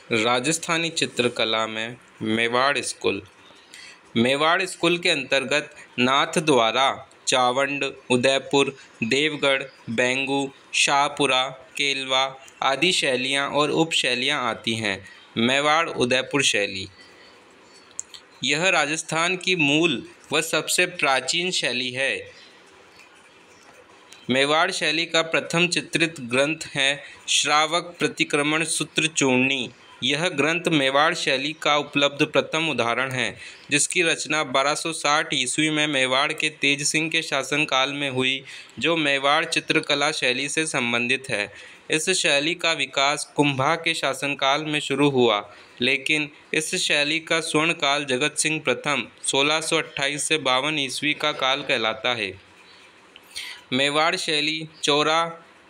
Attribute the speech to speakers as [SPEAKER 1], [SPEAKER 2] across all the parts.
[SPEAKER 1] राजस्थानी चित्रकला में मेवाड़ स्कूल के अंतर्गत नाथद्वारा, चावंड, उदयपुर, देवगढ़, बैंगू, शाहपुरा, केलवा आदि शैलियाँ और उपशैलियाँ आती हैं। मेवाड़ उदयपुर शैली यह राजस्थान की मूल व सबसे प्राचीन शैली है। मेवाड़ शैली का प्रथम चित्रित ग्रंथ है श्रावक प्रतिक्रमण सूत्र चूर्णी। यह ग्रंथ मेवाड़ शैली का उपलब्ध प्रथम उदाहरण है, जिसकी रचना 1260 ईस्वी में मेवाड़ के तेज सिंह के शासनकाल में हुई, जो मेवाड़ चित्रकला शैली से संबंधित है। इस शैली का विकास कुंभा के शासनकाल में शुरू हुआ, लेकिन इस शैली का स्वर्णकाल जगत सिंह प्रथम 1628 से 52 ईस्वी का काल कहलाता है। मेवाड़ शैली चौरा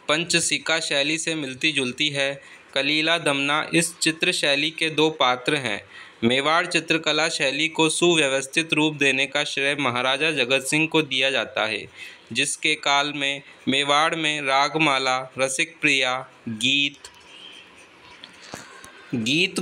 [SPEAKER 1] पंचसिका शैली से मिलती जुलती है। कलीला दमना इस चित्र शैली के दो पात्र हैं। मेवाड़ चित्रकला शैली को सुव्यवस्थित रूप देने का श्रेय महाराजा जगत सिंह को दिया जाता है, जिसके काल में मेवाड़ में रागमाला, रसिक प्रिया, गीत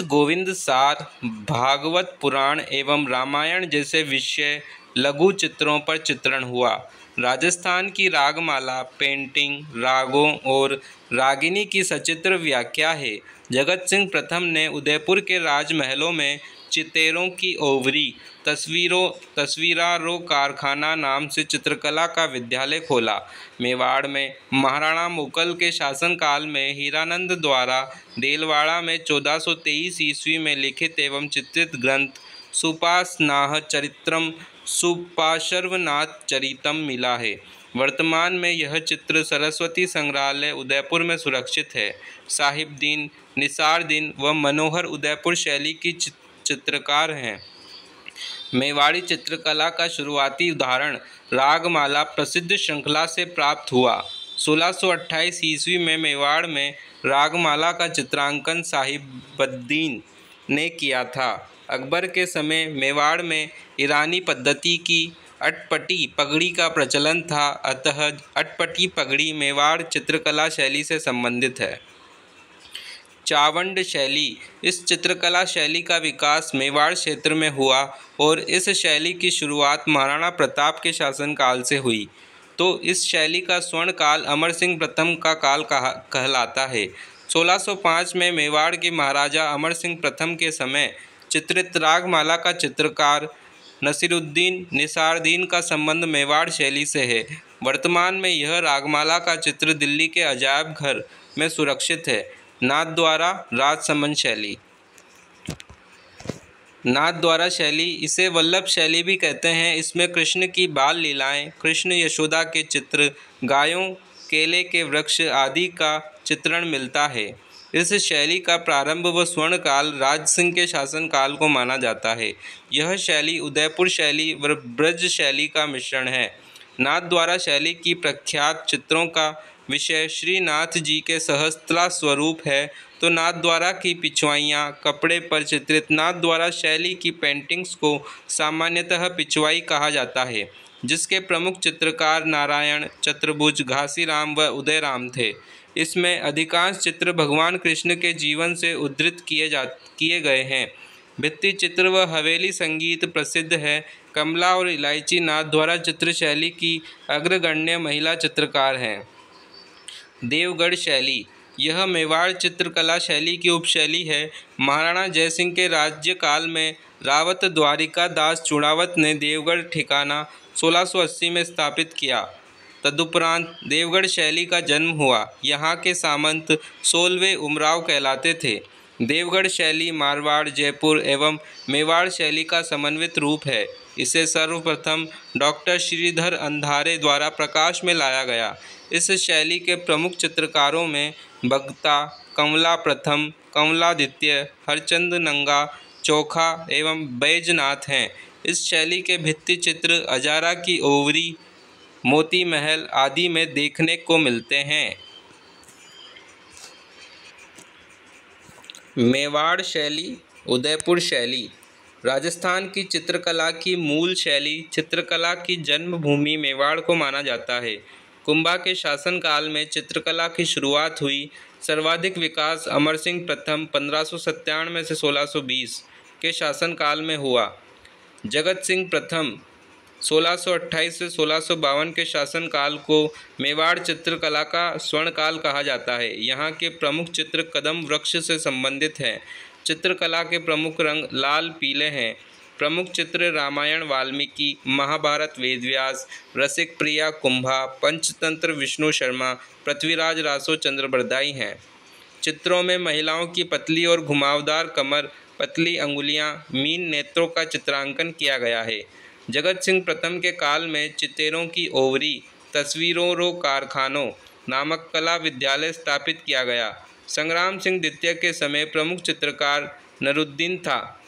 [SPEAKER 1] गोविंद सार, भागवत पुराण एवं रामायण जैसे विषय लघु चित्रों पर चित्रण हुआ। राजस्थान की रागमाला पेंटिंग रागों और रागिनी की सचित्र व्याख्या है। जगत सिंह प्रथम ने उदयपुर के राजमहलों में चितेरों की ओवरी तस्वीरारों कारखाना नाम से चित्रकला का विद्यालय खोला। मेवाड़ में महाराणा मुकल के शासनकाल में हीरानंद द्वारा देलवाड़ा में 1423 ईस्वी में लिखित एवं चित्रित ग्रंथ सुपार्श्वनाथ चरितम मिला है। वर्तमान में यह चित्र सरस्वती संग्रहालय उदयपुर में सुरक्षित है। साहिबदीन, निसारदीन व मनोहर उदयपुर शैली की चित्रकार हैं। मेवाड़ी चित्रकला का शुरुआती उदाहरण रागमाला प्रसिद्ध श्रृंखला से प्राप्त हुआ। 1628 ईस्वी में मेवाड़ में रागमाला का चित्रांकन साहिबद्दीन ने किया था। अकबर के समय मेवाड़ में ईरानी पद्धति की अटपटी पगड़ी का प्रचलन था, अतः अटपटी पगड़ी मेवाड़ चित्रकला शैली से संबंधित है। चावंड शैली इस चित्रकला शैली का विकास मेवाड़ क्षेत्र में हुआ और इस शैली की शुरुआत महाराणा प्रताप के शासनकाल से हुई, तो इस शैली का स्वर्ण काल अमर सिंह प्रथम का काल कहलाता है। 1605 में मेवाड़ के महाराजा अमर सिंह प्रथम के समय चित्रित रागमाला का चित्रकार नसीरुद्दीन निसारदीन का संबंध मेवाड़ शैली से है। वर्तमान में यह रागमाला का चित्र दिल्ली के अजायब घर में सुरक्षित है। नाथद्वारा राजसमंद शैली नाथद्वारा शैली इसे वल्लभ शैली भी कहते हैं। इसमें कृष्ण की बाल लीलाएं, कृष्ण यशोदा के चित्र, गायों, केले के वृक्ष आदि का चित्रण मिलता है। इस शैली का प्रारंभ व स्वर्णकाल राज सिंह के शासनकाल को माना जाता है। यह शैली उदयपुर शैली व ब्रज शैली का मिश्रण है। नाथद्वारा शैली की प्रख्यात चित्रों का विषय श्रीनाथ जी के सहस्त्रा स्वरूप है, तो नाथद्वारा की पिछवाइयाँ कपड़े पर चित्रित नाथद्वारा शैली की पेंटिंग्स को सामान्यतः पिछवाई कहा जाता है, जिसके प्रमुख चित्रकार नारायण, चतुर्भुज, घासीराम व उदयराम थे। इसमें अधिकांश चित्र भगवान कृष्ण के जीवन से उद्धृत किए गए हैं। भित्ति चित्र व हवेली संगीत प्रसिद्ध है। कमला और इलायची नाथद्वारा चित्र शैली की अग्रगण्य महिला चित्रकार हैं। देवगढ़ शैली यह मेवाड़ चित्रकला शैली की उपशैली है। महाराणा जयसिंह के राज्यकाल में रावत द्वारिका दास चुड़ावत ने देवगढ़ ठिकाना 1680 में स्थापित किया। तदुपरांत देवगढ़ शैली का जन्म हुआ। यहाँ के सामंत 16वें उमराव कहलाते थे। देवगढ़ शैली मारवाड़, जयपुर एवं मेवाड़ शैली का समन्वित रूप है। इसे सर्वप्रथम डॉक्टर श्रीधर अंधारे द्वारा प्रकाश में लाया गया। इस शैली के प्रमुख चित्रकारों में भगता, कमला प्रथम, कमलादित्य, हरचंद नंगा, चोखा एवं बैजनाथ हैं। इस शैली के भित्ति चित्र अजारा की ओवरी, मोती महल आदि में देखने को मिलते हैं। मेवाड़ शैली, उदयपुर शैली राजस्थान की चित्रकला की मूल शैली, चित्रकला की जन्मभूमि मेवाड़ को माना जाता है। कुंभा के शासनकाल में चित्रकला की शुरुआत हुई। सर्वाधिक विकास अमर सिंह प्रथम 1597 से 1620 के शासनकाल में हुआ। जगत सिंह प्रथम 1628 से 1652 के शासनकाल को मेवाड़ चित्रकला का स्वर्णकाल कहा जाता है। यहाँ के प्रमुख चित्र कदम वृक्ष से संबंधित हैं। चित्रकला के प्रमुख रंग लाल पीले हैं। प्रमुख चित्र रामायण वाल्मीकि, महाभारत वेदव्यास, रसिक प्रिया कुंभा, पंचतंत्र विष्णु शर्मा, पृथ्वीराज रासो चंद्रबरदाई हैं। चित्रों में महिलाओं की पतली और घुमावदार कमर, पतली अंगुलियां, मीन नेत्रों का चित्रांकन किया गया है। जगत सिंह प्रथम के काल में चितेरों की ओवरी तस्वीरों कारखानों नामक कला विद्यालय स्थापित किया गया। संग्राम सिंह द्वितीय के समय प्रमुख चित्रकार नरुद्दीन था,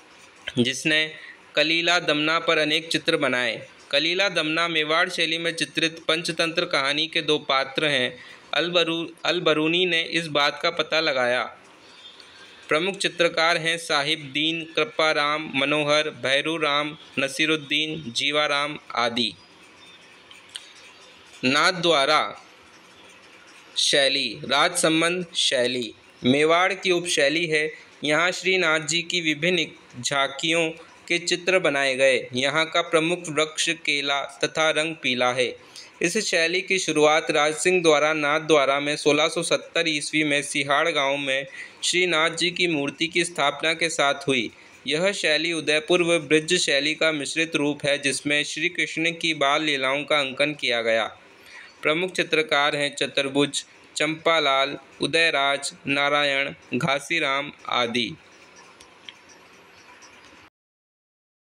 [SPEAKER 1] जिसने कलीला दमना पर अनेक चित्र बनाए। कलीला दमना मेवाड़ शैली में चित्रित पंचतंत्र कहानी के दो पात्र हैं। अल-बरूनी ने इस बात का पता लगाया। प्रमुख चित्रकार हैं साहिब दीन, कृपाराम मनोहर, भैरूराम, नसीरुद्दीन, जीवाराम आदि। नाथद्वारा शैली राजसंबंध शैली मेवाड़ की उपशैली है। यहाँ श्रीनाथ जी की विभिन्न झांकियों के चित्र बनाए गए। यहाँ का प्रमुख वृक्ष केला तथा रंग पीला है। इस शैली की शुरुआत राजसिंह द्वारा नाथद्वारा में 1670 ईस्वी में सिहाड़ गांव में श्रीनाथ जी की मूर्ति की स्थापना के साथ हुई। यह शैली उदयपुर व ब्रज शैली का मिश्रित रूप है, जिसमें श्री कृष्ण की बाल लीलाओं का अंकन किया गया। प्रमुख चित्रकार हैं चतुर्भुज, चंपालाल, उदयराज, नारायण, घासीराम आदि।